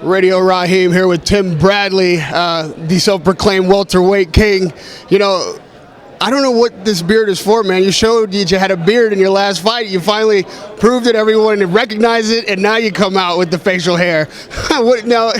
Radio Rahim here with Tim Bradley, the self-proclaimed welterweight king. You know, I don't know what this beard is for, man. You showed that you had a beard in your last fight. You finally proved it. Everyone recognized it, and now you come out with the facial hair. Now,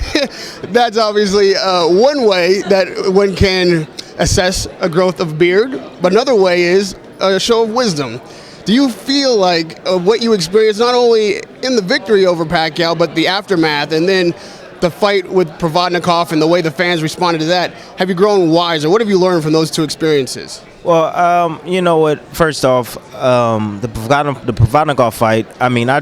that's obviously one way that one can assess a growth of beard, but another way is a show of wisdom. Do you feel like what you experienced not only in the victory over Pacquiao, but the aftermath, and then the fight with Provodnikov and the way the fans responded to that, have you grown wiser? What have you learned from those two experiences? Well, you know what? First off, the Provodnikov fight. I mean, I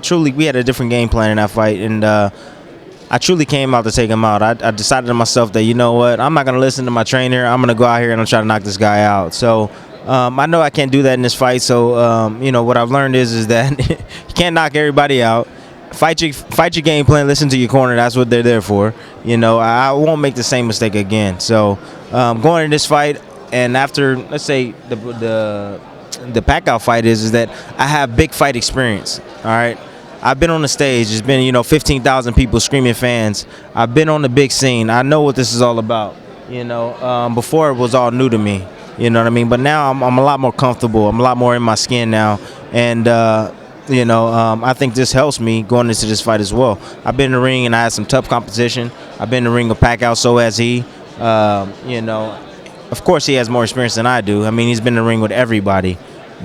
truly, we had a different game plan in that fight, and I truly came out to take him out. I decided to myself that, you know what, I'm not gonna listen to my trainer. I'm gonna go out here and I'm trying to knock this guy out. So I know I can't do that in this fight. So you know what I've learned is that you can't knock everybody out. Fight your game plan. Listen to your corner. That's what they're there for. You know, I won't make the same mistake again. So going into this fight, and after, let's say, the Pacquiao fight is that I have big fight experience. All right, I've been on the stage. It's been 15,000 people screaming fans. I've been on the big scene. I know what this is all about. You know, before it was all new to me. You know what I mean? But now I'm a lot more comfortable. I'm a lot more in my skin now, and I think this helps me going into this fight as well. I've been in the ring and I had some tough competition. I've been in the ring with Pacquiao, so has he. Of course he has more experience than I do. I mean, he's been in the ring with everybody.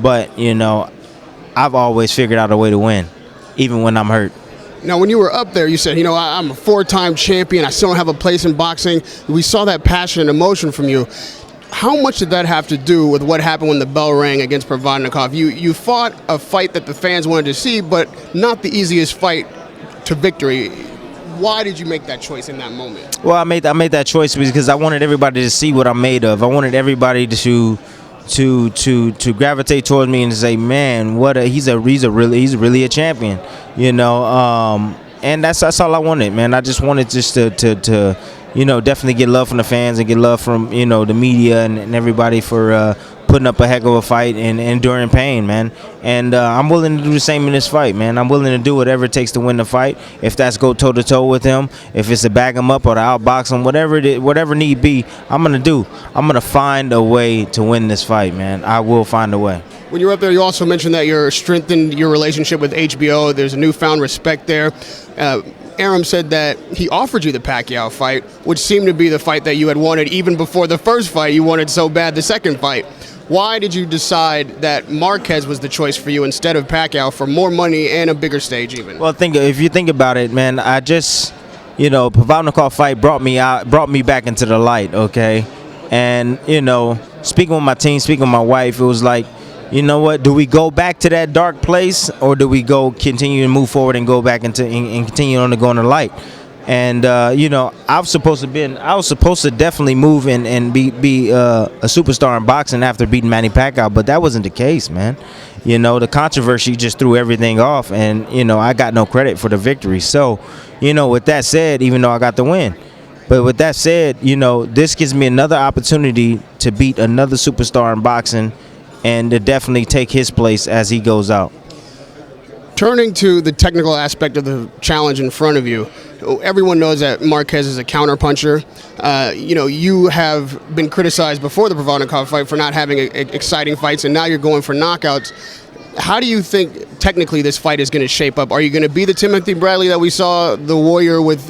But, I've always figured out a way to win, even when I'm hurt. Now, when you were up there, you said, I'm a 4-time champion. I still don't have a place in boxing. We saw that passion and emotion from you. How much did that have to do with what happened when the bell rang against Provodnikov? You fought a fight that the fans wanted to see, but not the easiest fight to victory. Why did you make that choice in that moment? Well, I made that choice because I wanted everybody to see what I'm made of. I wanted everybody to gravitate towards me and say, man, he's really a champion, and that's all I wanted, man. I just wanted to definitely get love from the fans and get love from, the media and everybody for putting up a heck of a fight and enduring pain, man. And I'm willing to do the same in this fight, man. I'm willing to do whatever it takes to win the fight. If that's go toe-to-toe with him, if it's to bag him up or to outbox him, whatever need be, I'm going to do. I'm going to find a way to win this fight, man. I will find a way. When you were up there, you also mentioned that you're strengthened your relationship with HBO. There's a newfound respect there. Aram said that he offered you the Pacquiao fight, which seemed to be the fight that you had wanted even before the first fight. You wanted so bad the second fight. Why did you decide that Marquez was the choice for you instead of Pacquiao for more money and a bigger stage even? Well, if you think about it, man, I just, Provodnikov fight brought me back into the light, okay? And, speaking with my team, speaking with my wife, it was like, you know what? Do we go back to that dark place, or do we continue to move forward and go back and continue on to go in the light? And I was supposed to definitely move and be a superstar in boxing after beating Manny Pacquiao, but that wasn't the case, man. The controversy just threw everything off, and I got no credit for the victory. So, with that said, even though I got the win. But with that said, this gives me another opportunity to beat another superstar in boxing and to definitely take his place as he goes out. Turning to the technical aspect of the challenge in front of you, everyone knows that Marquez is a counterpuncher. You have been criticized before the Provodnikov fight for not having exciting fights, and now you're going for knockouts. How do you think technically this fight is going to shape up? Are you going to be the Timothy Bradley that we saw, the warrior with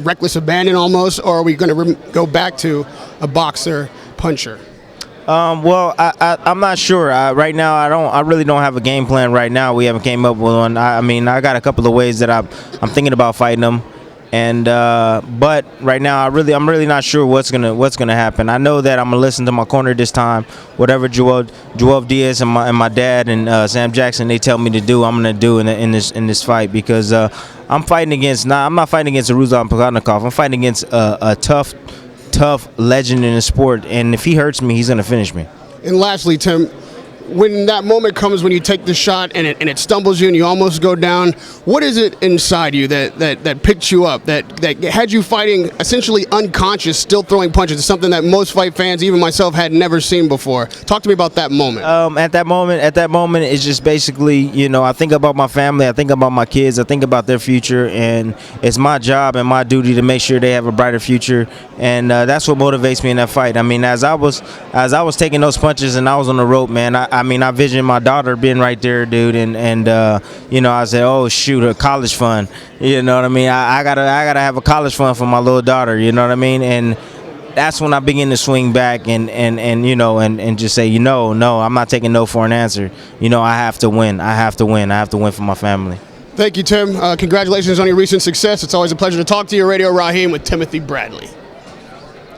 reckless abandon almost, or are we going to go back to a boxer puncher? Well, I'm not sure. Right now, I really don't have a game plan right now. We haven't came up with one. I mean, I got a couple of ways that I'm thinking about fighting them, and but right now, I'm really not sure what's gonna happen. I know that I'm gonna listen to my corner this time. Whatever Joel Diaz and my dad and Sam Jackson they tell me to do, I'm gonna do in this fight, because I'm not fighting against a Ruslan Provodnikov. I'm fighting against a tough legend in the sport, and if he hurts me, he's going to finish me. And lastly, Tim, when that moment comes when you take the shot and it stumbles you and you almost go down, what is it inside you that picked you up, that had you fighting essentially unconscious, still throwing punches? It's something that most fight fans, even myself, had never seen before. Talk to me about that moment. At that moment, it's just basically, you know, I think about my family, I think about my kids, I think about their future, and it's my job and my duty to make sure they have a brighter future, and that's what motivates me in that fight. I mean, as I was taking those punches and I was on the rope, man, I visioned my daughter being right there, dude, and you know, I said, oh shoot, a college fund, you know what I mean? I gotta have a college fund for my little daughter, you know what I mean? And that's when I begin to swing back and you know, and just say, you know, no, I'm not taking no for an answer. You know, I have to win. I have to win for my family. Thank you, Tim. Congratulations on your recent success. It's always a pleasure to talk to you. Radio Rahim with Timothy Bradley.